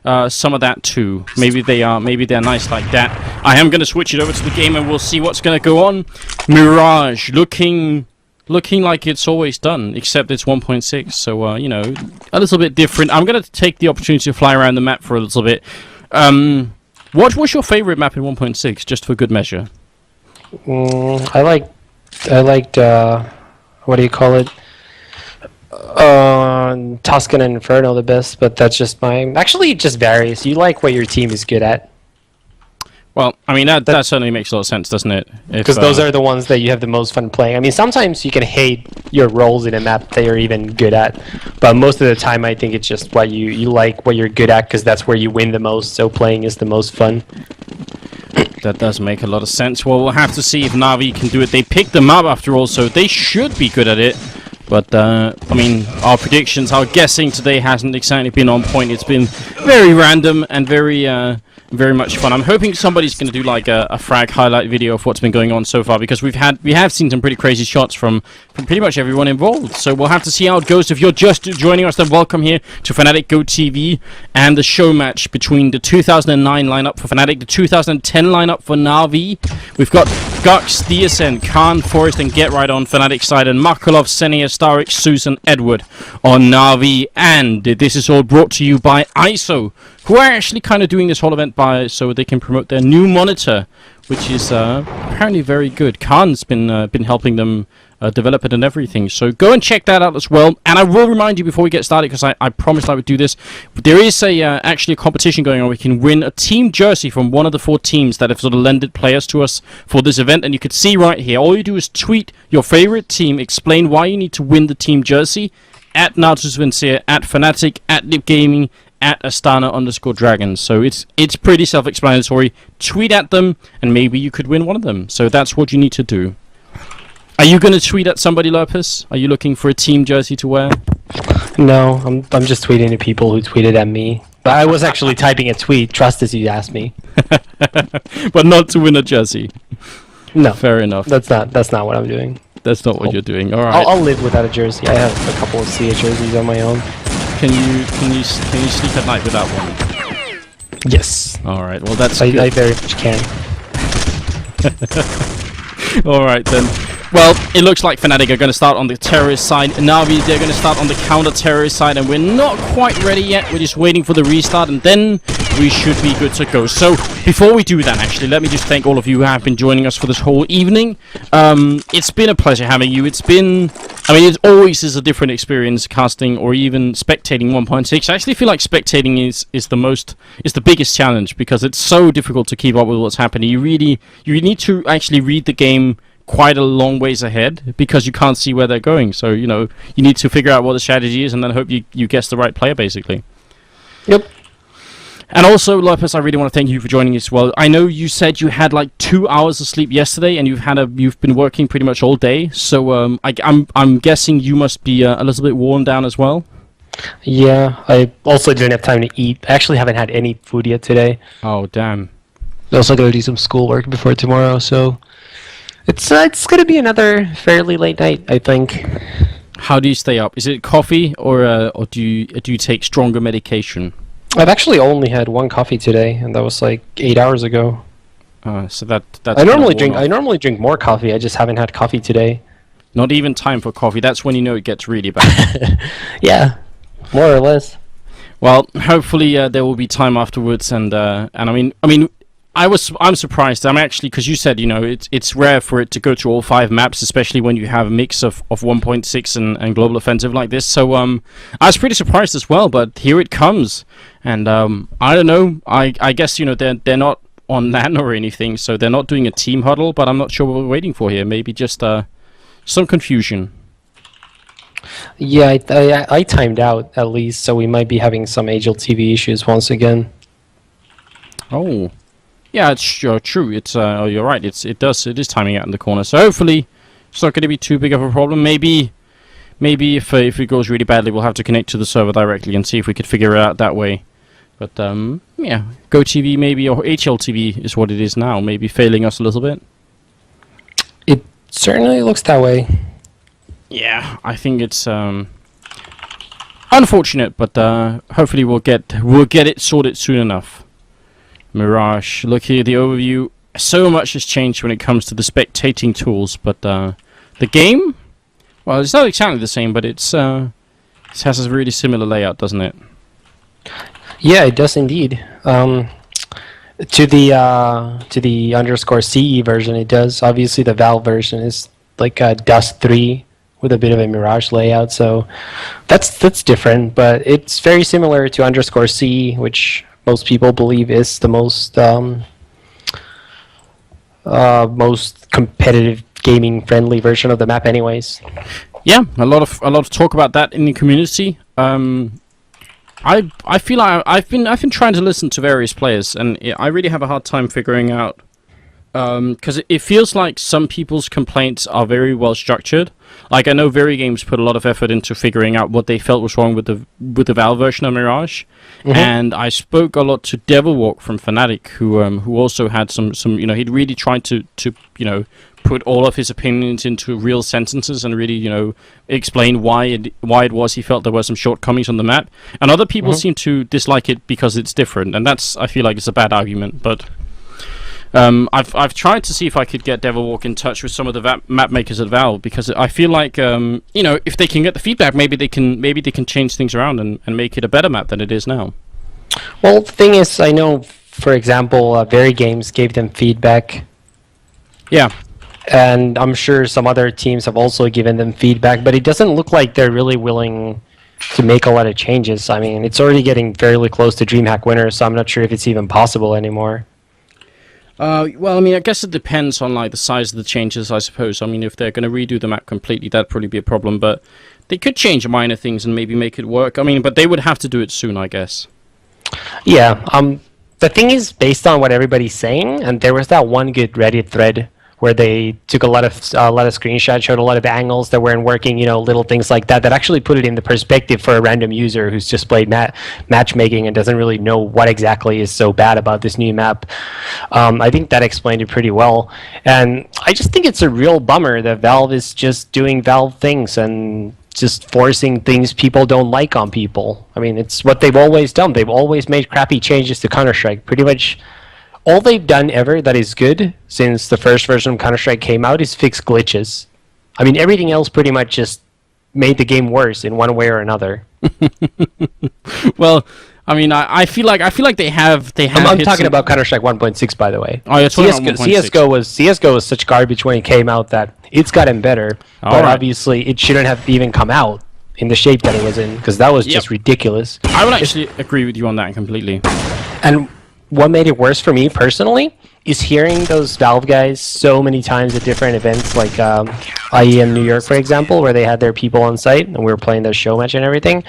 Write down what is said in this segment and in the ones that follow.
some of that too. Maybe they're nice like that. I am going to switch it over to the game and we'll see what's going to go on. Mirage looking like it's always done, except it's 1.6, so you know, a little bit different. I'm going to take the opportunity to fly around the map for a little bit. What was your favorite map in 1.6, just for good measure? I liked what do you call it? Tuscan and Inferno the best, but that's just mine. Actually, it just varies. You like what your team is good at. Well, I mean, that certainly makes a lot of sense, doesn't it? Because those are the ones that you have the most fun playing. I mean, sometimes you can hate your roles in a map that you're even good at, but most of the time I think it's just what you like, what you're good at, because that's where you win the most, so playing is the most fun. That does make a lot of sense. Well, we'll have to see if Navi can do it. They picked them up after all, so they should be good at it. But, I mean, our predictions, our guessing today hasn't exactly been on point. It's been very random and very much fun. I'm hoping somebody's going to do like a frag highlight video of what's been going on so far, because we have seen some pretty crazy shots from pretty much everyone involved. So we'll have to see how it goes. If you're just joining us, then welcome here to Fnatic Go TV and the show match between the 2009 lineup for Fnatic, the 2010 lineup for Navi. We've got Gux, DSN, Khan, Forest, and Get Right on Fnatic side, and Makalov, Senia, Starik, Susan, Edward on Navi. And this is all brought to you by ISO, who are actually kind of doing this whole event so they can promote their new monitor, which is apparently very good. Khan's been helping them develop it and everything, so go and check that out as well. And I will remind you before we get started, because I promised I would do this, there is actually a competition going on. We can win a team jersey from one of the 4 teams that have sort of lended players to us for this event, and you can see right here, all you do is tweet your favorite team, explain why you need to win the team jersey, at NatusVencir, at Fnatic, at Lip Gaming, at Astana_Dragons. So it's pretty self-explanatory. Tweet at them, and maybe you could win one of them. So that's what you need to do. Are you going to tweet at somebody, Lopez? Are you looking for a team jersey to wear? No, I'm just tweeting to people who tweeted at me. But I was actually typing a tweet, trust as you asked me. But not to win a jersey. No. Fair enough. That's not what I'm doing. That's not what you're doing. All right. I'll live without a jersey. I have a couple of CA jerseys on my own. Can you sleep at night without one? Yes. All right. Well, that's I very much can. All right then. Well, it looks like Fnatic are going to start on the terrorist side. Navi, they're going to start on the counter-terrorist side, and we're not quite ready yet. We're just waiting for the restart, and then we should be good to go. So, before we do that, actually, let me just thank all of you who have been joining us for this whole evening. It's been a pleasure having you. It's been... I mean, it always is a different experience casting or even spectating 1.6. I actually feel like spectating is the biggest challenge, because it's so difficult to keep up with what's happening. You need to actually read the game quite a long ways ahead, because you can't see where they're going. So, you know, you need to figure out what the strategy is and then hope you guess the right player, basically. Yep. And also, Lopez, I really want to thank you for joining as well. I know you said you had like 2 hours of sleep yesterday, and you've been working pretty much all day. So I'm guessing you must be a little bit worn down as well. Yeah, I also didn't have time to eat. I actually haven't had any food yet today. Oh damn! I also got to do some schoolwork before tomorrow, so it's gonna be another fairly late night, I think. How do you stay up? Is it coffee, or do you take stronger medication? I've actually only had one coffee today, and that was like 8 hours ago. So that's. I normally drink more coffee. I just haven't had coffee today. Not even time for coffee. That's when you know it gets really bad. Yeah, more or less. Well, hopefully there will be time afterwards, and I mean, I'm surprised. I'm actually, because you said, you know, it's rare for it to go to all 5 maps, especially when you have a mix of 1.6 and global offensive like this. So I was pretty surprised as well, but here it comes. And I don't know. I guess, you know, they're not on LAN or anything, so they're not doing a team huddle. But I'm not sure what we're waiting for here. Maybe just some confusion. Yeah, I timed out at least, so we might be having some HLTV issues once again. Oh. Yeah, it's true. It's you're right. It is timing out in the corner. So hopefully it's not going to be too big of a problem. Maybe if it goes really badly, we'll have to connect to the server directly and see if we could figure it out that way. But yeah, GoTV maybe, or HLTV is what it is now. Maybe failing us a little bit. It certainly looks that way. Yeah, I think it's Unfortunate, but hopefully we'll get it sorted soon enough. Mirage, look here, the overview. So much has changed when it comes to the spectating tools, but the game, well, it's not exactly the same, but it has a really similar layout, doesn't it? Yeah, it does indeed. To the underscore CE version, it does. Obviously, the Valve version is like Dust 3 with a bit of a Mirage layout, so that's different. But it's very similar to underscore CE, which most people believe is the most competitive gaming friendly version of the map, anyways. Yeah, a lot of talk about that in the community. I feel like I've been trying to listen to various players, and I really have a hard time figuring out, because it feels like some people's complaints are very well structured. Like, I know Very Games put a lot of effort into figuring out what they felt was wrong with the Valve version of Mirage, and I spoke a lot to Devilwalk from Fnatic, who also had some he'd really tried to put all of his opinions into real sentences and really explain why it was he felt there were some shortcomings on the map, and other people seem to dislike it because it's different, and I feel like it's a bad argument. But I've tried to see if I could get Devilwalk in touch with some of the map makers at Valve, because I feel like if they can get the feedback, maybe they can change things around and make it a better map than it is now. Well, the thing is, I know, for example, Very Games gave them feedback. Yeah. And I'm sure some other teams have also given them feedback, but it doesn't look like they're really willing to make a lot of changes. I mean, it's already getting fairly close to DreamHack winners, so I'm not sure if it's even possible anymore. Well, I mean, I guess it depends on the size of the changes, I suppose. I mean, if they're going to redo the map completely, that'd probably be a problem, but they could change minor things and maybe make it work. I mean, but they would have to do it soon, I guess. Yeah, the thing is, based on what everybody's saying, and there was that one good Reddit thread where they took a lot of screenshots, showed a lot of angles that weren't working, little things like that actually put it in the perspective for a random user who's just played matchmaking and doesn't really know what exactly is so bad about this new map. I think that explained it pretty well, and I just think it's a real bummer that Valve is just doing Valve things and just forcing things people don't like on people. I mean, it's what they've always done. They've always made crappy changes to Counter-Strike. Pretty much all they've done ever that is good since the first version of Counter-Strike came out is fix glitches. I mean, everything else pretty much just made the game worse in one way or another. Well, I mean, I feel like they have. I'm talking about Counter-Strike 1.6, by the way. Oh, yeah, CS:GO was such garbage when it came out that it's gotten better. But obviously, it shouldn't have even come out in the shape that it was in, because that was just ridiculous. I would actually agree with you on that completely. And what made it worse for me personally is hearing those Valve guys so many times at different events, like IEM New York, for example, where they had their people on site and we were playing their show match and everything.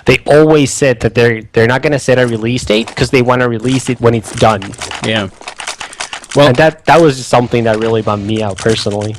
They always said that they're not going to set a release date because they want to release it when it's done. Yeah. Well, and that was just something that really bummed me out personally.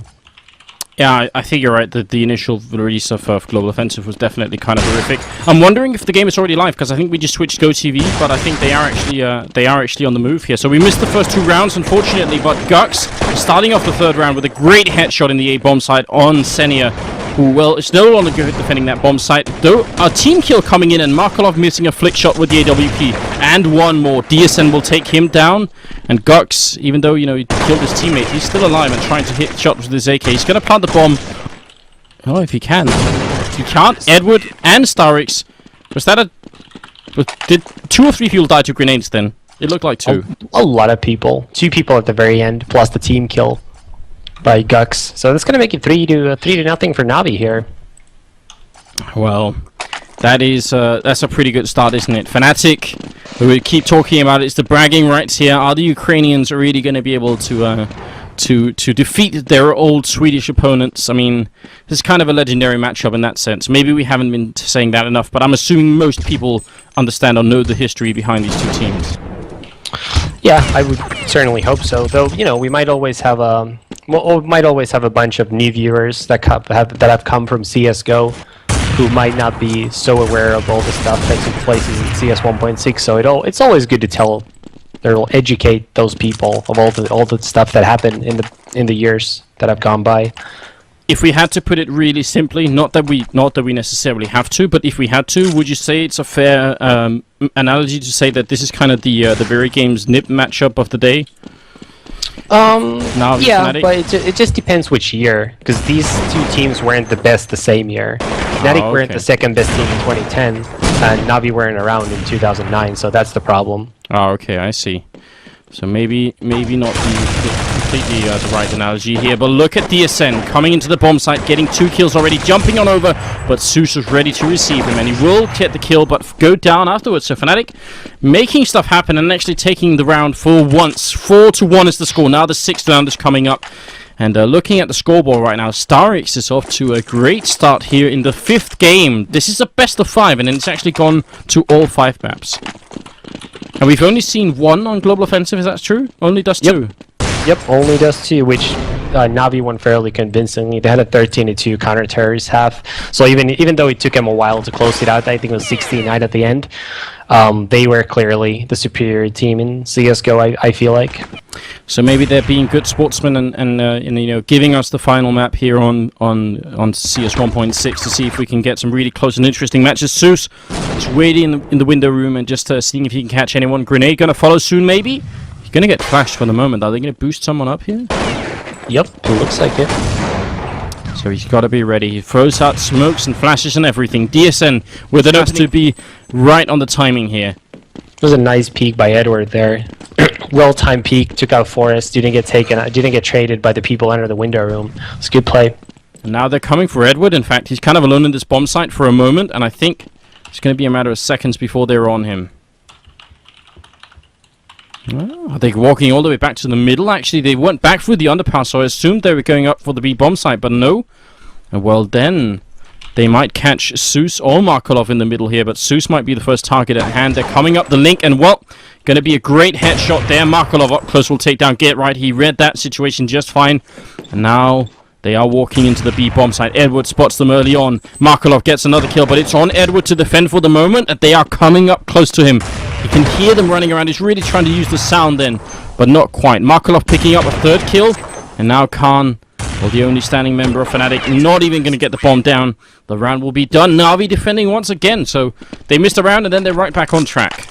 Yeah, I think you're right. The initial release of Global Offensive was definitely kind of horrific. I'm wondering if the game is already live, because I think we just switched GoTV, but I think they are actually on the move here. So we missed the first 2 rounds, unfortunately, but Gux starting off the 3rd round with a great headshot in the A bomb site on Senia, who, well, is no longer good defending that bomb site. Though a team kill coming in and Markolov missing a flick shot with the AWP, and one more. DSN will take him down, and Gux, even though he killed his teammate, he's still alive and trying to hit shots with his AK. He's gonna plant the bomb. Oh, if he can. If he can't, Edward and Starix. Was that did 2 or 3 people die to grenades then? It looked like 2. A lot of people. 2 people at the very end, plus the team kill by Gux. So that's going to make it 3-0 for Navi here. Well, that's a pretty good start, isn't it? Fnatic, who we keep talking about, it's the bragging rights here. Are the Ukrainians really going to be able to defeat their old Swedish opponents? I mean, this is kind of a legendary matchup in that sense. Maybe we haven't been saying that enough, but I'm assuming most people understand or know the history behind these 2 teams. Yeah, I would certainly hope so. Though, we might always have a bunch of new viewers that have come from CS:GO who might not be so aware of all the stuff that took place in CS 1.6. So it's always good to tell, or educate those people of all the stuff that happened in the years that have gone by. if we had to put it really simply, not that we necessarily have to, but if we had to, would you say it's a fair analogy to say that this is kind of the very game's nip matchup of the day? Navi, yeah, Fnatic? but it just depends which year, because these two teams weren't the best the same year. Fnatic weren't the second best team in 2010, and Navi weren't around in 2009, so that's the problem. Oh, okay, I see. So maybe not completely the right analogy here, but look at DSN coming into the bomb site, getting 2 kills already, jumping on over, but Zeus was ready to receive him, and he will get the kill, but go down afterwards. So Fnatic making stuff happen and actually taking the round for once. 4-1 is the score. Now the 6th round is coming up. And looking at the scoreboard right now, StarX is off to a great start here in the 5th game. This is a best of 5, and then it's actually gone to all 5 maps. And we've only seen 1 on Global Offensive, is that true? Only Dust 2? Yep, only Dust 2, which Navi won fairly convincingly. They had a 13-2 counter-terrorist half. So even though it took them a while to close it out, I think it was 16-9 at the end, they were clearly the superior team in CSGO, I feel like. So maybe they're being good sportsmen and you know, giving us the final map here on CS 1.6 to see if we can get some really close and interesting matches. Zeus is waiting in the window room and just seeing if he can catch anyone. Grenade gonna follow soon, maybe. He's gonna get flashed for the moment. Are they gonna boost someone up here? Yep, it looks like it. So he's got to be ready. He throws out smokes and flashes and everything. DSN with enough to be right on the timing here. It was a nice peek by Edward there. Well-timed peek, took out Forest, didn't get traded by the people under the window room. It's a good play. And now they're coming for Edward. In fact, he's kind of alone in this bomb site for a moment, and I think it's going to be a matter of seconds before they're on him. Oh, are they walking all the way back to the middle? Actually, they went back through the underpass, so I assumed they were going up for the B bomb site, but no. And well then, they might catch Zeus or Markolov in the middle here, but Zeus might be the first target at hand. They're coming up the link, and well, going to be a great headshot there. Markolov up close will take down Get Right. He read that situation just fine. And now they are walking into the B bomb site. Edward spots them early on. Markolov gets another kill, but it's on Edward to defend for the moment, and they are coming up close to him. You can hear them running around. He's really trying to use the sound then, but not quite. Markolov picking up a 3rd kill, and now Khan, well, the only standing member of Fnatic, not even going to get the bomb down. The round will be done. Navi defending once again, so they missed a round, and then they're right back on track.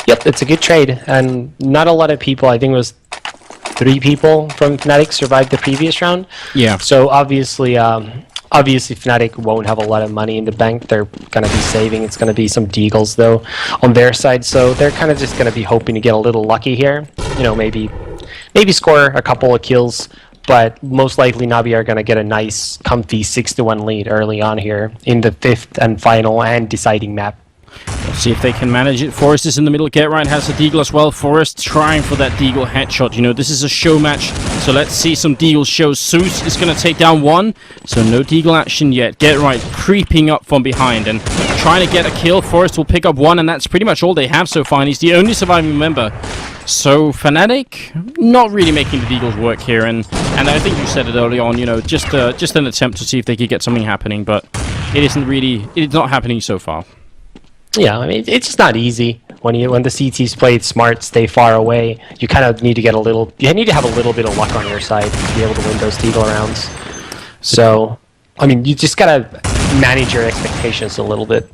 Yep, it's a good trade, and not a lot of people, I think it was 3 people from Fnatic survived the previous round. Yeah. So obviously Fnatic won't have a lot of money in the bank. They're going to be saving. It's going to be some deagles, though, on their side. So they're kind of just going to be hoping to get a little lucky here. You know, maybe score a couple of kills. But most likely Navi are going to get a nice, comfy 6-1 lead early on here in the 5th and final and deciding map. Let's see if they can manage it. Forest is in the middle. Get Right has a deagle as well. Forest trying for that deagle headshot. You know, this is a show match, so let's see some deagle shows. Zeus is going to take down 1, so no deagle action yet. Get Right creeping up from behind and trying to get a kill. Forest will pick up 1, and that's pretty much all they have so far, and he's the only surviving member. So Fnatic not really making the deagles work here, and I think you said it early on, you know, just an attempt to see if they could get something happening, but it's not happening so far. Yeah, I mean, it's just not easy when the CT's played smart, stay far away. You kind of need to have a little bit of luck on your side to be able to win those deagle rounds. So, I mean, you just gotta manage your expectations a little bit.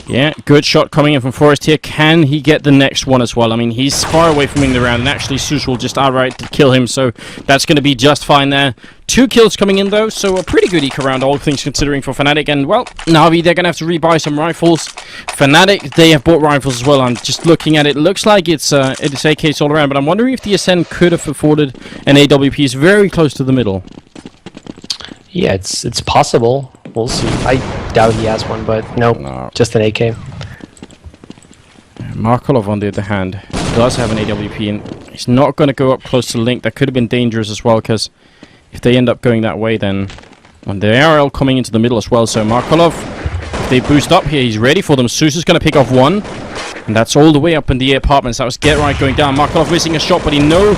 Yeah, good shot coming in from Forest here. Can he get the next one as well? I mean, he's far away from winning the round, and actually Zeus will just outright kill him, so that's going to be just fine there. 2 kills coming in, though, so a pretty good eco round, all things considering, for Fnatic. And, well, Navi, they're going to have to rebuy some rifles. Fnatic, they have bought rifles as well. I'm just looking at it. Looks like it's AKs all around, but I'm wondering if the Ascend could have afforded an AWP. It's very close to the middle. Yeah, it's possible. We'll see. I doubt he has one, but nope, no. Just an AK. Markolov, on the other hand, does have an AWP, and he's not going to go up close to the link. That could have been dangerous as well, because if they end up going that way, then... And the ARL coming into the middle as well, so Markolov, if they boost up here, he's ready for them. Zeus is going to pick off 1, and that's all the way up in the apartments. That was Get Right going down. Markolov missing a shot, but he knows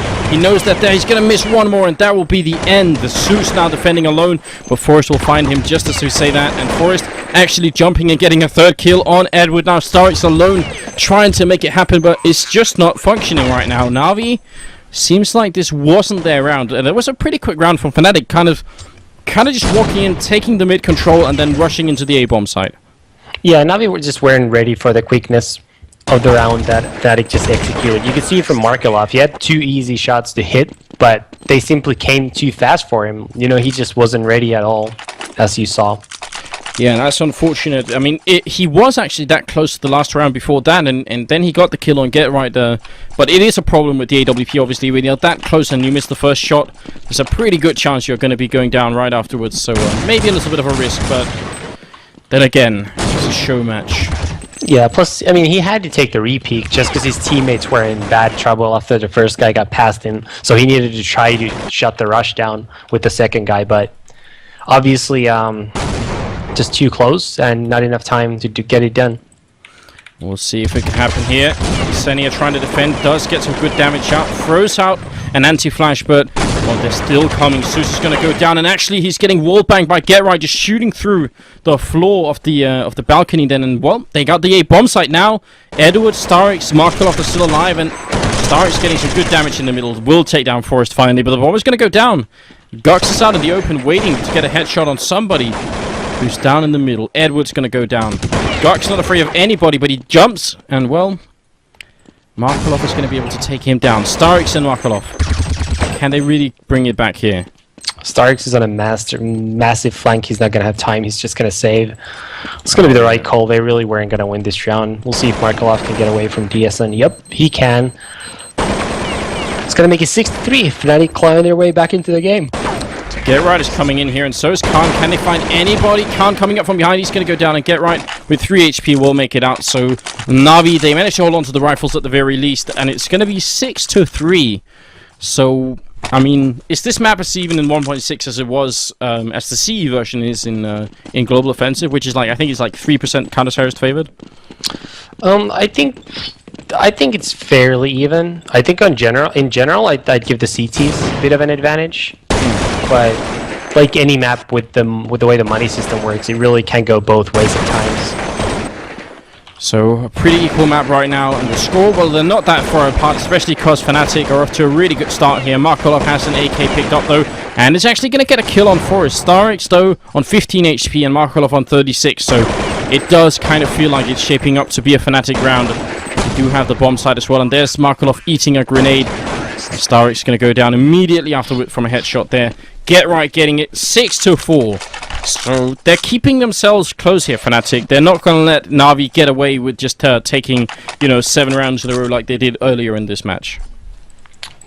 that he's going to miss 1 more, and that will be the end. The Zeus now defending alone, but Forest will find him just as we say that, and Forest actually jumping and getting a 3rd kill on Edward. Now StarX alone trying to make it happen, but it's just not functioning right now. Navi seems like this wasn't their round, and it was a pretty quick round from Fnatic, kind of kind of just walking in, taking the mid control, and then rushing into the A-bomb site. Yeah, Navi were just weren't ready for the quickness of the round that it just executed. You can see from Markelov, he had 2 easy shots to hit, but they simply came too fast for him. You know, he just wasn't ready at all, as you saw. Yeah, that's unfortunate. I mean, he was actually that close to the last round before that, and then he got the kill on Get Right there. But it is a problem with the AWP, obviously. When you're that close and you miss the first shot, there's a pretty good chance you're going to be going down right afterwards. So maybe a little bit of a risk, but then again, it's just a show match. Yeah, plus, I mean, he had to take the repeat just because his teammates were in bad trouble after the first guy got past him. So he needed to try to shut the rush down with the second guy, but obviously, just too close and not enough time to get it done. We'll see if it can happen here. Senia trying to defend, does get some good damage out, throws out an anti-flash, but well, they're still coming. Zeus is going to go down, and actually he's getting wall banged by Get Right, just shooting through the floor of the balcony then, and well, they got the A-bomb site now. Edward, Starix, Markelov are still alive, and Starix getting some good damage in the middle. Will take down Forest finally, but the bomb is going to go down. Gux is out in the open waiting to get a headshot on somebody who's down in the middle. Edward's going to go down. Gux not afraid of anybody, but he jumps, and well, Markelov is going to be able to take him down. Starix and Markelov. Can they really bring it back here? Starix is on a massive flank. He's not going to have time. He's just going to save. It's going to be the right call. They really weren't going to win this round. We'll see if Markelov can get away from DSN. Yep, he can. It's going to make it 6-3. Fnatic clawing their way back into the game. Get Right is coming in here, and so is Khan. Can they find anybody? Khan coming up from behind. He's going to go down, and Get Right with 3 HP will make it out. So Navi, they managed to hold on to the rifles at the very least, and it's going to be 6-3. So, I mean, is this map as even in 1.6 as it was, as the CE version is in Global Offensive, which is like, I think it's like 3% counter-terrorist favored? I think it's fairly even. I think in general, I'd give the CTs a bit of an advantage. But like any map with the way the money system works, it really can go both ways at times. So a pretty equal map right now, and the score, well, they're not that far apart, especially because Fnatic are off to a really good start here. Markelov has an AK picked up though, and is actually going to get a kill on Forest. Starix though on 15 HP and Markelov on 36, so it does kind of feel like it's shaping up to be a Fnatic round. We do have the bomb side as well, and there's Markelov eating a grenade. Starix is going to go down immediately afterward from a headshot there. Get Right getting it 6-4. So they're keeping themselves close here, Fnatic. They're not going to let Navi get away with just taking, 7 rounds in a row like they did earlier in this match.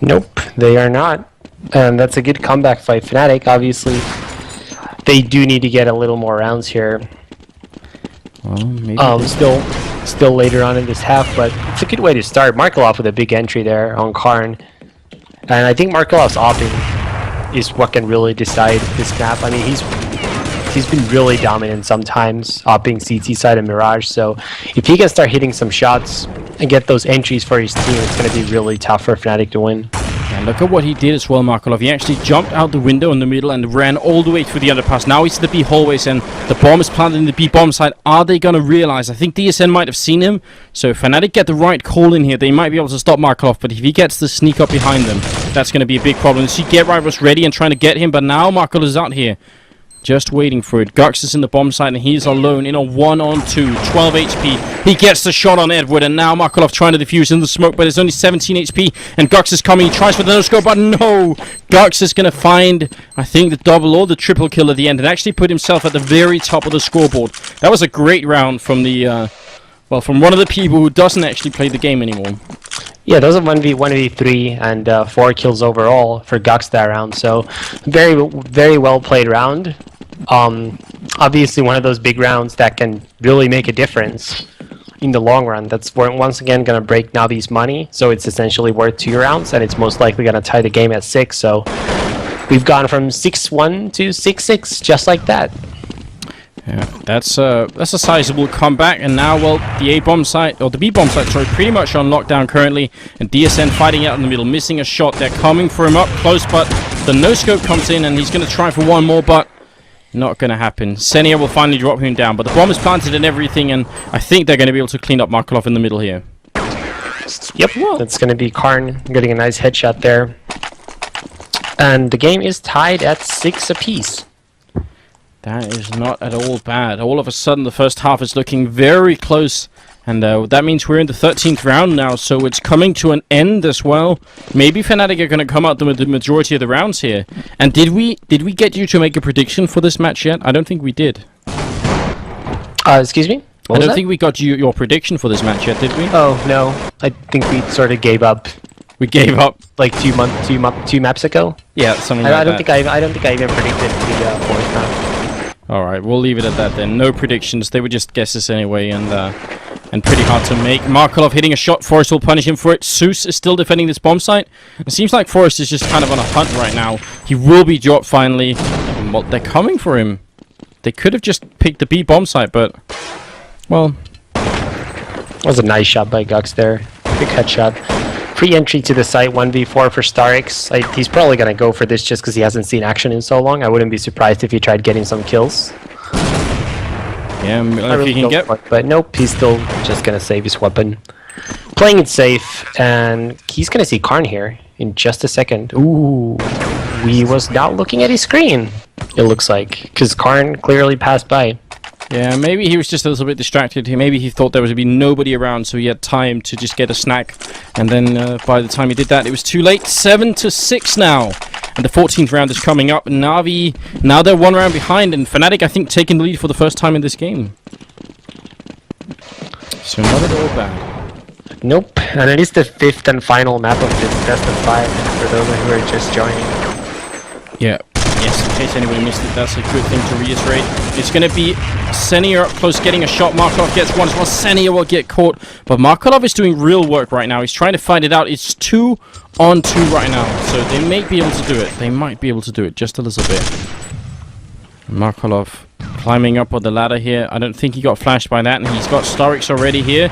Nope, they are not. And that's a good comeback by Fnatic. Obviously, they do need to get a little more rounds here. Well, maybe still later on in this half, but it's a good way to start. Markelov with a big entry there on Karn. And I think Markelov's opping is what can really decide this map. I mean, he's been really dominant sometimes, opping CT side and Mirage, so if he can start hitting some shots and get those entries for his team, it's going to be really tough for Fnatic to win. And look at what he did as well, Markelov. He actually jumped out the window in the middle and ran all the way through the underpass. Now he's in the B hallways, and the bomb is planted in the B bomb side. Are they going to realize? I think DSN might have seen him, so if Fnatic get the right call in here, they might be able to stop Markelov, but if he gets the sneak up behind them, that's going to be a big problem. You see, Get Right was ready and trying to get him, but now Markelov is out here. Just waiting for it. Gux is in the bomb site, and he's alone in a 1-on-2. 12 HP. He gets the shot on Edward, and now Markelov trying to defuse in the smoke, but it's only 17 HP, and Gux is coming. He tries for the no-scope, but no! Gux is going to find, I think, the double or the triple kill at the end, and actually put himself at the very top of the scoreboard. That was a great round from the, from one of the people who doesn't actually play the game anymore. Yeah, those are 1v3 and 4 kills overall for Gux that round, so very well played round. Obviously one of those big rounds that can really make a difference in the long run. That's once again going to break Navi's money, so it's essentially worth 2 rounds, and it's most likely going to tie the game at 6, so we've gone from 6-1 to 6-6 just like that. Yeah, that's a sizable comeback, and now, well, the A-bomb site, or the B-bomb site, sorry, pretty much on lockdown currently, and DSN fighting out in the middle, missing a shot. They're coming for him up close, but the no-scope comes in, and he's going to try for one more, but not going to happen. Senia will finally drop him down, but the bomb is planted and everything, and I think they're going to be able to clean up Markelov in the middle here. Yep, that's going to be Karn getting a nice headshot there. And the game is tied at 6 apiece. That is not at all bad. All of a sudden, the first half is looking very close. And that means we're in the 13th round now, so it's coming to an end as well. Maybe Fnatic are going to come out with the majority of the rounds here. And did we get you to make a prediction for this match yet? I don't think we did. Excuse me? I don't think we got you your prediction for this match yet, did we? Oh, no. I think we sort of gave up. We gave up like 2 maps ago. Yeah, something like that. I don't think I even predicted the fourth map. All right, we'll leave it at that then. No predictions. They were just guesses anyway, and pretty hard to make. Markelov hitting a shot. Forrest will punish him for it. Zeus is still defending this bomb site. It seems like Forrest is just kind of on a hunt right now. He will be dropped finally. Well, they're coming for him. They could have just picked the B bomb site, but well, that was a nice shot by Gux there. Big headshot. Free entry to the site, 1v4 for Starix. He's probably going to go for this just because he hasn't seen action in so long. I wouldn't be surprised if he tried getting some kills. Yeah, if he can get... But nope, he's still just going to save his weapon. Playing it safe, and he's going to see Karn here in just a second. Ooh, he was not looking at his screen, it looks like, because Karn clearly passed by. Yeah, maybe he was just a little bit distracted. Maybe he thought there was going to be nobody around, so he had time to just get a snack. And then by the time he did that, it was too late. 7-6 now. And the 14th round is coming up. Navi, now they're 1 round behind. And Fnatic, I think, taking the lead for the first time in this game. So not at all bad. Nope. And it is the 5th and final map of this best of 5 for those who are just joining. Yeah. Yes, in case anyone missed it, that's a good thing to reiterate. It's going to be Senia up close getting a shot. Markelov gets one as well. Senia will get caught. But Markelov is doing real work right now. He's trying to fight it out. It's 2 on 2 right now. So they may be able to do it. They might be able to do it just a little bit. Markelov climbing up on the ladder here. I don't think he got flashed by that. And he's got Starix already here.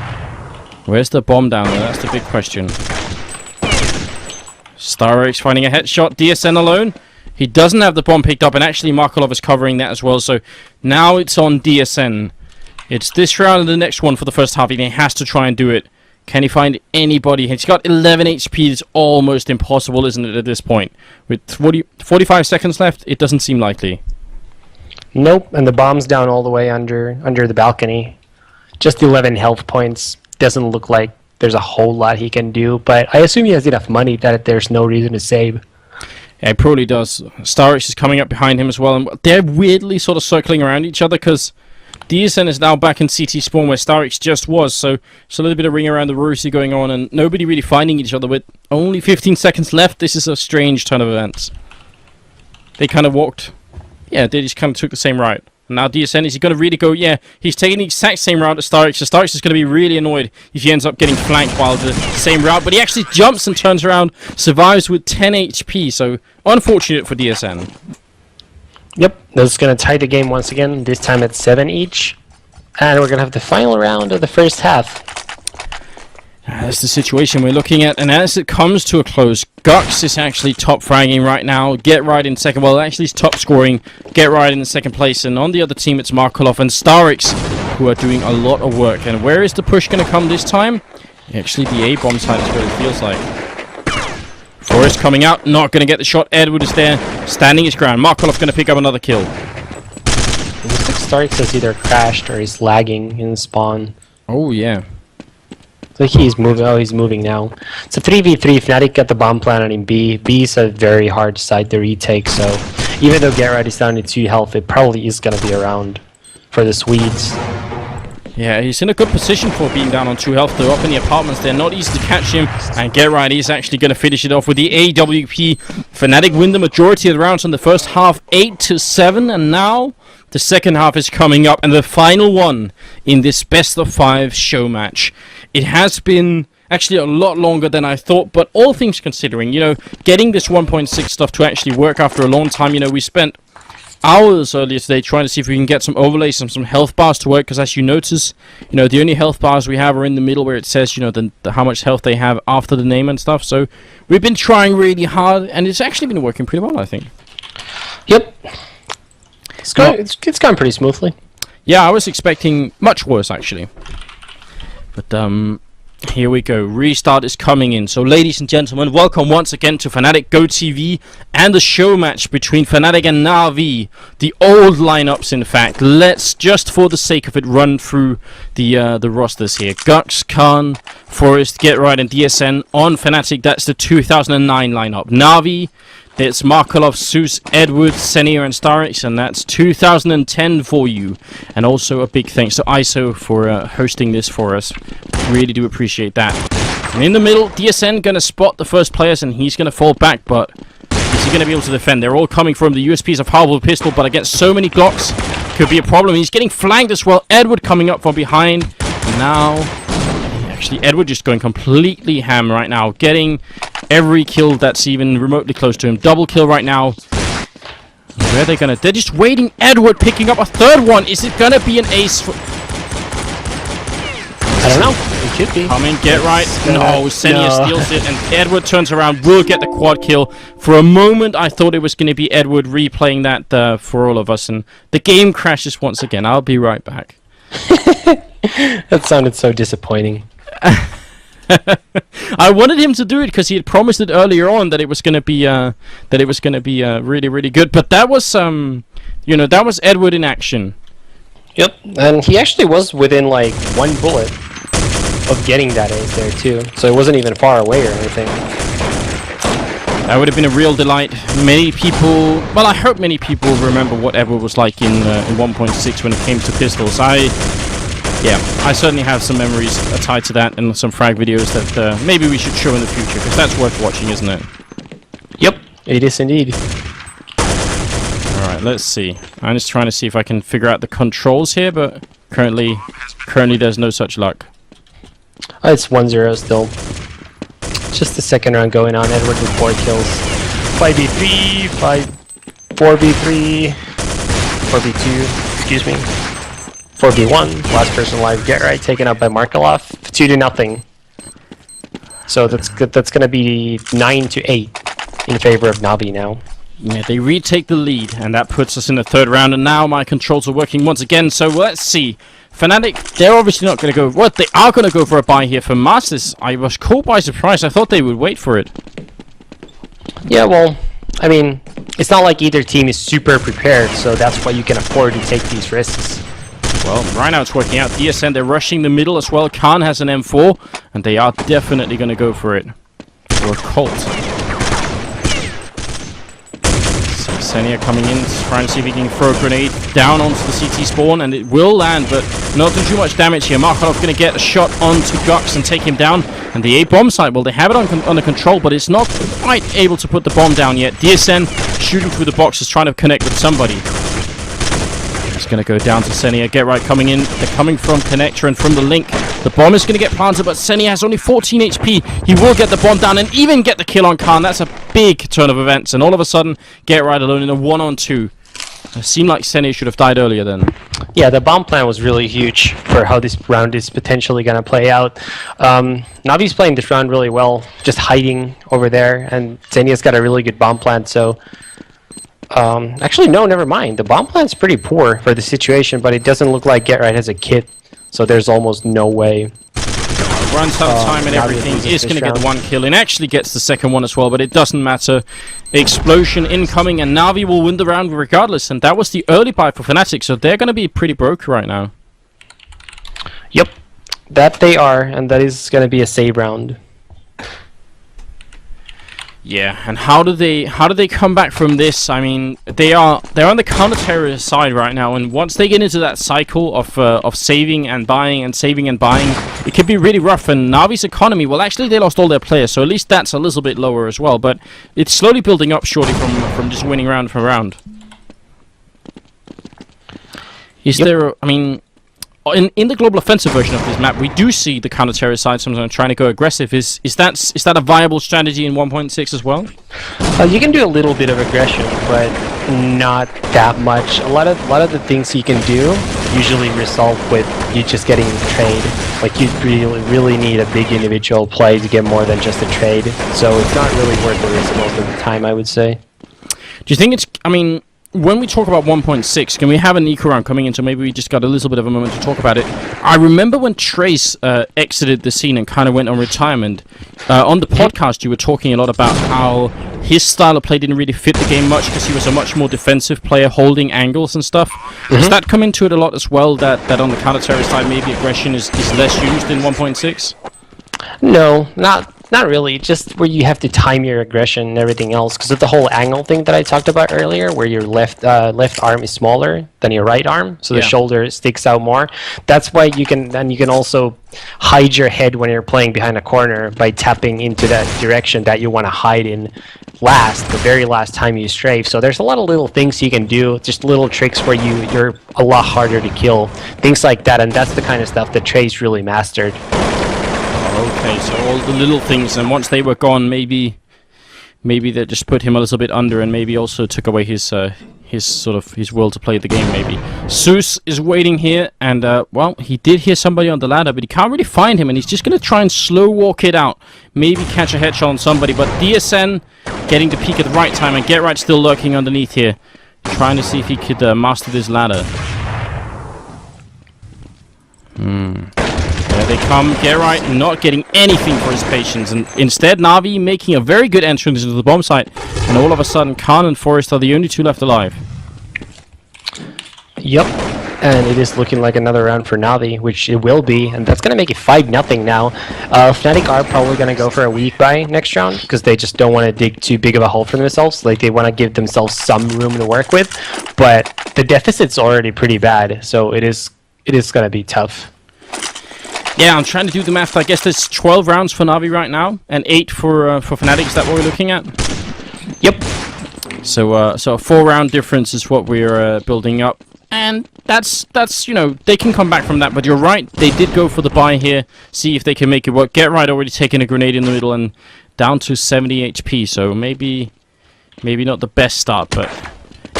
Where's the bomb down there? That's the big question. Starix finding a headshot. DSN alone. He doesn't have the bomb picked up, and actually Markelov is covering that as well, so now it's on DSN. It's this round and the next one for the first half, and he has to try and do it. Can he find anybody? He's got 11 HP. It's almost impossible, isn't it, at this point? With 45 seconds left, it doesn't seem likely. Nope, and the bomb's down all the way under the balcony. Just 11 health points. Doesn't look like there's a whole lot he can do, but I assume he has enough money that there's no reason to save. Yeah, it probably does. Starix is coming up behind him as well, and they're weirdly sort of circling around each other because DSN is now back in CT spawn where Starix just was, so it's a little bit of ring around the rosy going on, and nobody really finding each other. With only 15 seconds left, this is a strange turn of events. They kind of walked... Yeah, they just kind of took the same route. Now DSN, is he going to really go? Yeah, he's taking the exact same route as Starix. So Starix is going to be really annoyed if he ends up getting flanked while the same route. But he actually jumps and turns around, survives with 10 HP. So unfortunate for DSN. Yep, that's going to tie the game once again. This time at 7 each. And we're going to have the final round of the first half. That's the situation we're looking at, and as it comes to a close, Gux is actually top fragging right now. Get Right in second. Well, actually, he's top scoring. Get Right in the second place, and on the other team, it's Markelov and Starix, who are doing a lot of work. And where is the push going to come this time? Actually, the A bomb side is what it feels like. Forrest coming out, not going to get the shot. Edward is there, standing his ground. Markelov going to pick up another kill. It looks like Starix has either crashed or he's lagging in spawn. Oh yeah. So he's moving. Oh, he's moving now. It's a 3v3. Fnatic got the bomb planted in B. B is a very hard site to retake, so even though Gerard is down to 2 health, it probably is going to be around for the Swedes. Yeah, he's in a good position for being down on 2 health. They're up in the apartments. They're not easy to catch him, and Gerard is actually going to finish it off with the AWP. Fnatic win the majority of the rounds in the first half, 8-7, and now the second half is coming up, and the final one in this best of 5 show match. It has been actually a lot longer than I thought, but all things considering, you know, getting this 1.6 stuff to actually work after a long time, you know, we spent hours earlier today trying to see if we can get some overlays, some health bars to work, because as you notice, you know, the only health bars we have are in the middle where it says, you know, how much health they have after the name and stuff, so we've been trying really hard, and it's actually been working pretty well, I think. Yep. It's gone pretty smoothly. Yeah, I was expecting much worse, actually. But, Here we go. Restart is coming in. So, ladies and gentlemen, welcome once again to Fnatic Go TV and the show match between Fnatic and Navi. The old lineups, in fact. Let's, just for the sake of it, run through the rosters here. Gux, Khan, Forest, Get Right, and DSN on Fnatic. That's the 2009 lineup. Navi, it's Markelov, Zeus, Edward, Senior, and Starix, and that's 2010 for you. And also a big thanks to ISO for hosting this for us. Really do appreciate that. And in the middle, DSN gonna spot the first players, and he's gonna fall back, but is he gonna be able to defend? They're all coming from the USPs of powerful pistol, but against so many Glocks, could be a problem. He's getting flanked as well. Edward coming up from behind. Now, actually, Edward just going completely ham right now, getting every kill that's even remotely close to him. Double kill right now. Where are they gonna? They're just waiting. Edward picking up a third one. Is it gonna be an ace? I don't know. It could be. Come in, Get Right. No, Senia steals it, and Edward turns around, will get the quad kill. For a moment, I thought it was going to be Edward replaying that for all of us, and the game crashes once again. I'll be right back. That sounded so disappointing. I wanted him to do it because he had promised it earlier on that it was going to be really, really good. But that was that was Edward in action. Yep, and he actually was within like one bullet of getting that ace there too, so it wasn't even far away or anything. That would have been a real delight. Many people, well, I hope many people remember what Edward was like in 1.6 when it came to pistols. I certainly have some memories tied to that and some frag videos that maybe we should show in the future, because that's worth watching, isn't it? Yep, it is indeed. Alright, let's see. I'm just trying to see if I can figure out the controls here, but currently there's no such luck. It's 1-0 still. Just the second round going on. Edward with 4 kills. 5v3, 4v3, 4v2, excuse me. 4v1, last person alive, Get Right, taken up by Markelov. 2-0. So that's going to be 9-8 in favor of Navi now. Yeah, they retake the lead, and that puts us in the third round, and now my controls are working once again, so let's see. Fnatic, they're obviously not going to go... What? They are going to go for a buy here for Masters. I was caught by surprise. I thought they would wait for it. Yeah, well, I mean, it's not like either team is super prepared, so that's why you can afford to take these risks. Well, right now it's working out. DSN, they're rushing the middle as well. Khan has an M4, and they are definitely going to go for it. For a Colt. Senia coming in, trying to see if he can throw a grenade down onto the CT spawn, and it will land, but not doing too much damage here. Markelov going to get a shot onto Gux and take him down. And the A bomb site, well, they have it under control, but it's not quite able to put the bomb down yet. DSN shooting through the boxes, trying to connect with somebody. It's going to go down to Senia. Get Right coming in. They're coming from Connector and from the link. The bomb is going to get planted, but Senia has only 14 HP. He will get the bomb down and even get the kill on Khan. That's a big turn of events. And all of a sudden, Get Right alone in a 1-on-2. It seemed like Senia should have died earlier then. Yeah, the bomb plan was really huge for how this round is potentially going to play out. Navi's playing this round really well, just hiding over there. And Senia's got a really good bomb plan, so... actually, no, never mind. The bomb plan's pretty poor for the situation, but it doesn't look like Get Right has a kit, so there's almost no way. Runs out of time and everything. Is going to get the one kill and actually gets the second one as well, but it doesn't matter. Explosion incoming, and Navi will win the round regardless, and that was the early buy for Fnatic, so they're going to be pretty broke right now. Yep, that they are, and that is going to be a save round. Yeah, and how do they come back from this? I mean, they're on the counter-terrorist side right now, and once they get into that cycle of saving and buying and saving and buying, it can be really rough. And Navi's economy, well, actually they lost all their players, so at least that's a little bit lower as well. But it's slowly building up, shortly, from just winning round for round. Is there? I mean, in the global offensive version of this map, we do see the counter-terrorist side sometimes trying to go aggressive. Is that a viable strategy in 1.6 as well? You can do a little bit of aggression, but not that much. A lot of the things you can do usually result with you just getting trade. Like, you really need a big individual play to get more than just a trade. So it's not really worth the risk most of the time, I would say. Do you think it's? I mean, when we talk about 1.6, can we have an eco round coming in? So maybe we just got a little bit of a moment to talk about it. I remember when Trace exited the scene and kind of went on retirement. On the podcast, you were talking a lot about how his style of play didn't really fit the game much because he was a much more defensive player, holding angles and stuff. Does that come into it a lot as well? That on the counter-terror side, maybe aggression is less used in 1.6? No, not really. Just where you have to time your aggression and everything else, because of the whole angle thing that I talked about earlier, where your left arm is smaller than your right arm, so the shoulder sticks out more. That's why you can also hide your head when you're playing behind a corner by tapping into that direction that you want to hide in the very last time you strafe. So there's a lot of little things you can do, just little tricks where you're a lot harder to kill, things like that, and that's the kind of stuff that Trace really mastered. Okay, so all the little things, and once they were gone, maybe they just put him a little bit under, and maybe also took away his will to play the game. Maybe Zeus is waiting here, and well, he did hear somebody on the ladder, but he can't really find him, and he's just gonna try and slow walk it out, maybe catch a headshot on somebody. But DSN getting to peek at the right time, and Get Right still lurking underneath here, trying to see if he could master this ladder. There they come. Get Right not getting anything for his patience, and instead Navi making a very good entrance into the bomb site, and all of a sudden Khan and Forest are the only two left alive. Yep, and it is looking like another round for Navi, which it will be, and that's going to make it 5-0 now. Fnatic are probably going to go for a weak buy next round, because they just don't want to dig too big of a hole for themselves. Like, they want to give themselves some room to work with, but the deficit's already pretty bad, so it is going to be tough. Yeah, I'm trying to do the math. I guess there's 12 rounds for Navi right now, and 8 for Fnatic. Is that what we're looking at? Yep. So a 4-round difference is what we're building up, and that's they can come back from that. But you're right, they did go for the buy here. See if they can make it work. Get Right already taking a grenade in the middle and down to 70 HP. So maybe not the best start, but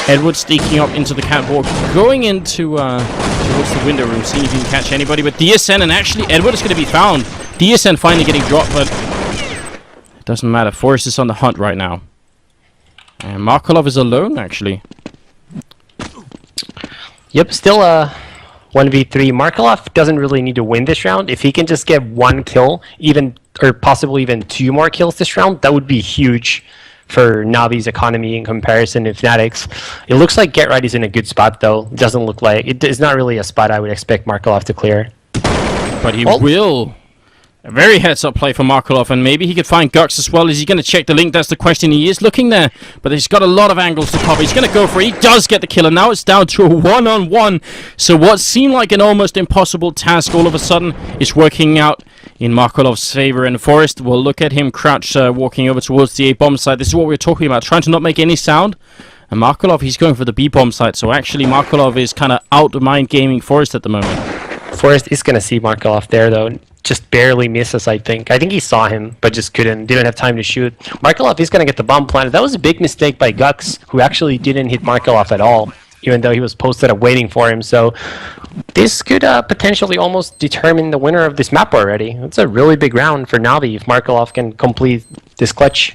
Edward sneaking up into the catwalk, going into towards the window room, seeing if he can catch anybody. But DSN, and actually Edward is going to be found. DSN finally getting dropped, but it doesn't matter. Forrest is on the hunt right now. And Markolov is alone, actually. Yep, still a 1v3. Markolov doesn't really need to win this round. If he can just get 1 kill, or possibly even 2 more kills this round, that would be huge for Navi's economy in comparison to Fnatic's. It looks like Get Right is in a good spot, though. It doesn't look like... It's not really a spot I would expect Markolov to clear. But he will. A very heads-up play for Markolov, and maybe he could find Gux as well. Is he going to check the link? That's the question. He is looking there, but he's got a lot of angles to cover. He's going to go for it. He does get the kill, and now it's down to a one-on-one. So what seemed like an almost impossible task all of a sudden is working out in Markolov's favor. And Forrest will look at him crouch, walking over towards the A-bomb site. This is what we're talking about, trying to not make any sound. And Markolov, he's going for the B-bomb site. So actually, Markolov is kind of out-mind gaming Forrest at the moment. Forrest is going to see Markolov there, though. Just barely misses, I think. I think he saw him, but just didn't have time to shoot. Markolov is going to get the bomb planted. That was a big mistake by Gux, who actually didn't hit Markolov at all, even though he was posted up waiting for him. So this could potentially almost determine the winner of this map already. It's a really big round for Navi if Markolov can complete this clutch.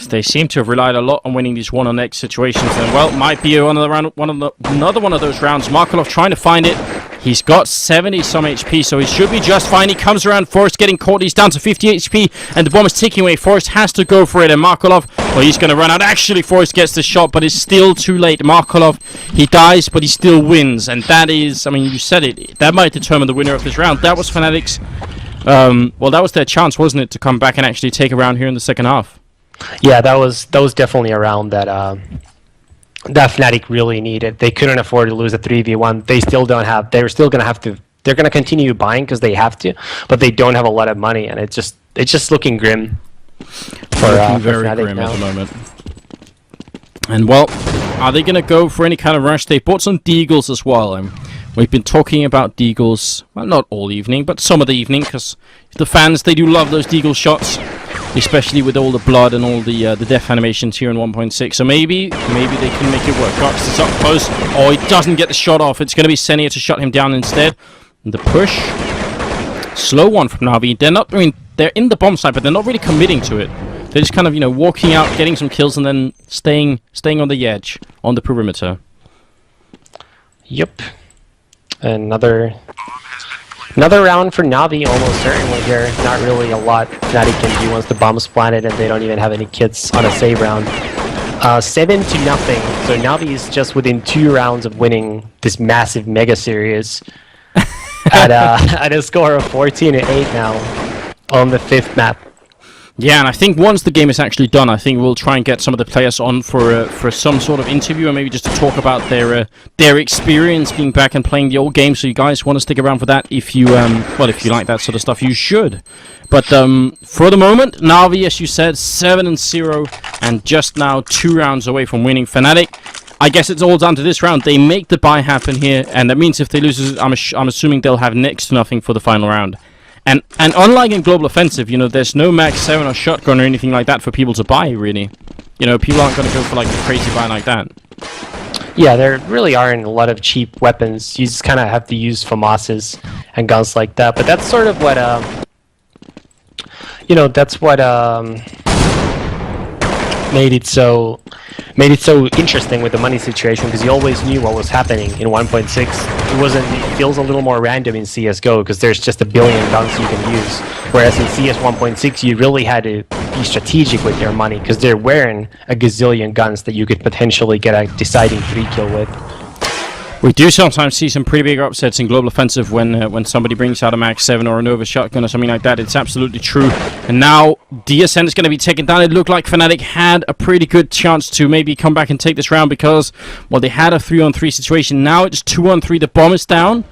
They seem to have relied a lot on winning these 1-on-X situations, and well, might be another one of those rounds. Markolov trying to find it. He's got 70-some HP, so he should be just fine. He comes around, Forrest getting caught. He's down to 50 HP, and the bomb is ticking away. Forrest has to go for it, and Markolov, well, he's going to run out. Actually, Forrest gets the shot, but it's still too late. Markolov, he dies, but he still wins, and that is, I mean, you said it, that might determine the winner of this round. That was Fnatic's, well, that was their chance, wasn't it, to come back and actually take a round here in the second half. Yeah, that was definitely a round that that Fnatic really needed. They couldn't afford to lose a 3v1. They still don't have. They're still gonna have to. They're gonna continue buying because they have to, but they don't have a lot of money, and it's just looking grim for very Fnatic grim now. at the moment. And well, are they gonna go for any kind of rush? They bought some deagles as well, and we've been talking about deagles. Well, not all evening, but some of the evening, because the fans, they do love those deagle shots. Especially with all the blood and all the death animations here in 1.6. So maybe they can make it work. Gux is up close. Oh, he doesn't get the shot off. It's going to be Senia to shut him down instead. And the push. Slow one from Navi. They're not, I mean, they're in the bomb site, but they're not really committing to it. They're just kind of, you know, walking out, getting some kills, and then staying on the edge, on the perimeter. Yep. Another round for Navi, almost certainly here. Not really a lot Fnatic can do once the bomb's planted and they don't even have any kits on a save round. 7-0. So Navi is just within 2 rounds of winning this massive mega series at a score of 14-8 now on the 5th map. Yeah, and I think once the game is actually done, I think we'll try and get some of the players on for some sort of interview, or maybe just to talk about their experience being back and playing the old game. So you guys want to stick around for that? If you well, if you like that sort of stuff, you should. But for the moment, Navi, as you said, 7-0, and just now 2 rounds away from winning. Fnatic, I guess it's all down to this round. They make the bye happen here, and that means if they lose, I'm assuming they'll have next to nothing for the final round. And unlike in Global Offensive, you know, there's no Mag 7 or Shotgun or anything like that for people to buy, really. You know, people aren't going to go for, like, a crazy buy like that. Yeah, there really aren't a lot of cheap weapons. You just kind of have to use FAMASs and guns like that. But that's sort of what, you know, that's what made it so interesting with the money situation, because you always knew what was happening in 1.6. It feels a little more random in CSGO because there's just a billion guns you can use, whereas in CS 1.6 you really had to be strategic with your money because they're wearing a gazillion guns that you could potentially get a deciding 3-kill with. We do sometimes see some pretty big upsets in Global Offensive when somebody brings out a Mag 7 or a Nova Shotgun or something like that. It's absolutely true. And now DSN is going to be taken down. It looked like Fnatic had a pretty good chance to maybe come back and take this round because, well, they had a 3-on-3 situation. Now it's 2-on-3. The bomb is down.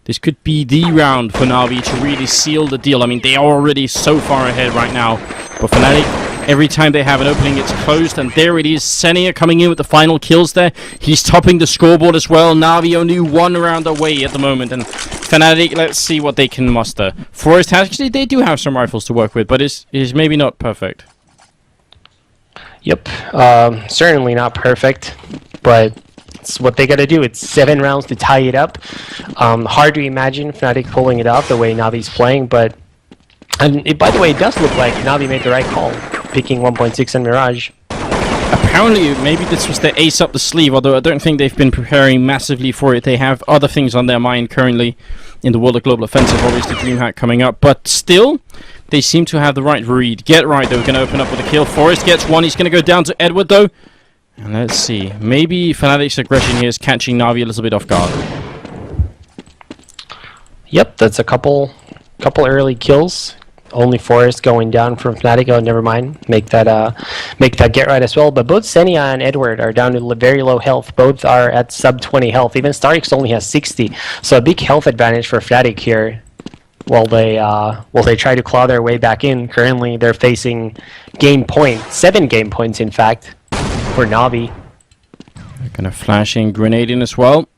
This could be the round for Navi to really seal the deal. I mean, they are already so far ahead right now. But Fnatic, every time they have an opening, it's closed, and there it is. Senia coming in with the final kills there. He's topping the scoreboard as well. Navi only 1 round away at the moment, and Fnatic, let's see what they can muster. Forest, actually, they do have some rifles to work with, but it's maybe not perfect. Yep, certainly not perfect, but it's what they gotta do. It's 7 rounds to tie it up. Hard to imagine Fnatic pulling it off the way Navi's playing, but... And by the way, it does look like Navi made the right call, picking 1.6 and Mirage. Apparently, maybe this was their ace up the sleeve, although I don't think they've been preparing massively for it. They have other things on their mind currently in the world of Global Offensive, obviously DreamHack coming up. But still, they seem to have the right read. Get right, though, going to open up with a kill. Forest gets one. He's going to go down to Edward, though. And let's see. Maybe Fnatic's aggression here is catching Navi a little bit off guard. Yep, that's a couple early kills. Only Forest going down from Fnatic. Oh, never mind. Make that get right as well. But both Senia and Edward are down to very low health. Both are at sub 20 health. Even Starix only has 60. So a big health advantage for Fnatic here. While they try to claw their way back in. Currently, they're facing game point, 7 game points in fact, for Navi. They're gonna flash in grenade in as well.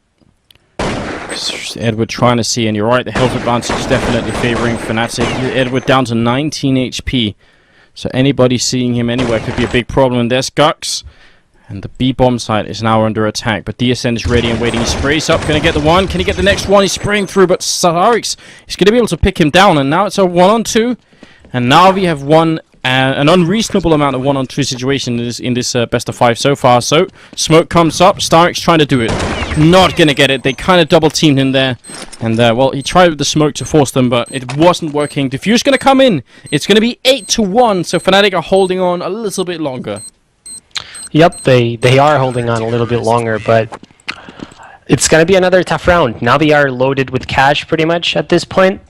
Edward trying to see, and you're right, the health advantage is definitely favoring Fnatic. Edward down to 19 HP, so anybody seeing him anywhere could be a big problem. And there's Gux, and the B-bomb site is now under attack, but DSN is ready and waiting. He sprays up, gonna get the one, can he get the next one? He's spraying through, but Sarix is gonna be able to pick him down, and now it's a 1-on-2, and Navi have won an unreasonable amount of 1-on-2 situation in this best of 5 so far. So smoke comes up, Starix trying to do it, not gonna get it. They kind of double teamed him there, and well, he tried with the smoke to force them, but it wasn't working. Diffuse gonna come in. It's gonna be 8-1, so Fnatic are holding on a little bit longer. Yep, they are holding on a little bit longer, but it's gonna be another tough round. Navi are loaded with cash pretty much at this point.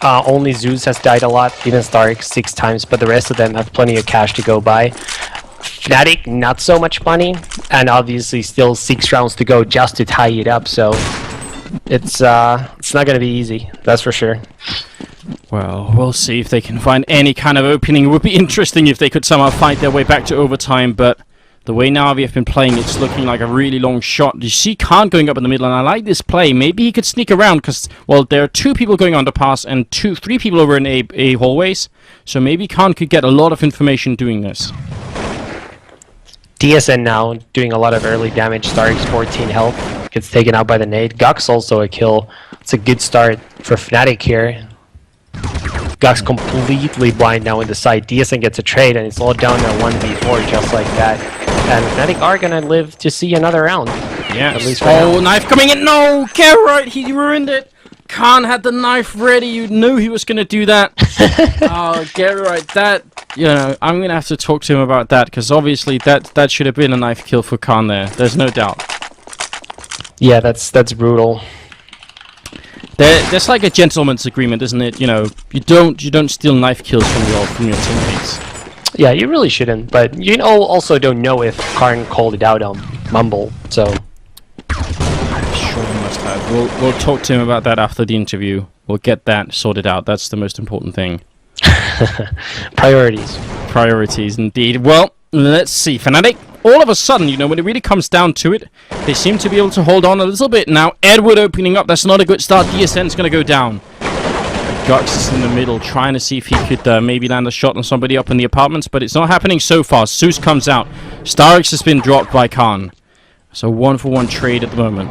Only Zeus has died a lot, even Starix 6 times, but the rest of them have plenty of cash to go by. Fnatic, not so much money, and obviously still 6 rounds to go just to tie it up, so it's not going to be easy, that's for sure. Well, we'll see if they can find any kind of opening. It would be interesting if they could somehow fight their way back to overtime, but the way Navi have been playing, it's looking like a really long shot. You see Khan going up in the middle, and I like this play. Maybe he could sneak around, because, well, there are 2 people going underpass and 3 people over in A hallways. So maybe Khan could get a lot of information doing this. DSN now doing a lot of early damage. Starix 14 health. Gets taken out by the nade. Gux also a kill. It's a good start for Fnatic here. Gux completely blind now in the side. DSN gets a trade, and it's all down to 1v4 just like that. And Fnatic are gonna live to see another round. Yeah. At least right now. Knife coming in. No, get right. He ruined it. Khan had the knife ready. You knew he was gonna do that. Oh, get right. That, you know, I'm gonna have to talk to him about that, because obviously that should have been a knife kill for Khan there. There's no doubt. Yeah, that's brutal. There's like a gentleman's agreement, isn't it? You know, you don't steal knife kills from your teammates. Yeah, you really shouldn't, but you also don't know if Karn called it out on Mumble, so... Sure he must have. We'll talk to him about that after the interview. We'll get that sorted out. That's the most important thing. Priorities. Priorities, indeed. Well, let's see. Fnatic, all of a sudden, you know, when it really comes down to it, they seem to be able to hold on a little bit. Now, Edward opening up. That's not a good start. DSN's going to go down. Gux is in the middle, trying to see if he could maybe land a shot on somebody up in the apartments, but it's not happening so far. Zeus comes out. Starix has been dropped by Khan. So 1-for-1 trade at the moment.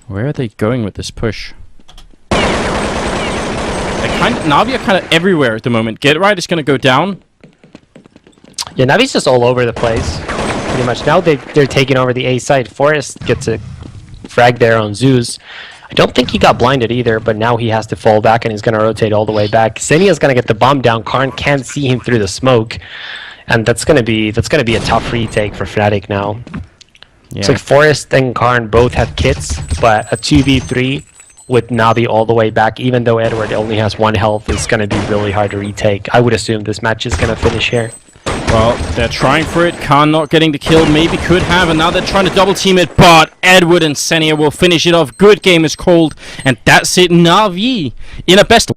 Where are they going with this push? Navi are kind of everywhere at the moment. Get Right is going to go down. Yeah, Navi's just all over the place, pretty much. Now they're taking over the A side. Forrest gets a frag there on Zeus. I don't think he got blinded either, but now he has to fall back and he's going to rotate all the way back. Xenia's going to get the bomb down. Karn can't see him through the smoke, and that's going to be a tough retake for Fnatic now. Yeah. It's like Forrest and Karn both have kits, but a 2v3 with Navi all the way back, even though Edward only has 1 health, is going to be really hard to retake. I would assume this match is going to finish here. Well, they're trying for it. Khan not getting the kill. Maybe could have. And now they're trying to double team it. But Edward and Xenia will finish it off. Good game is called. And that's it. Navi in a best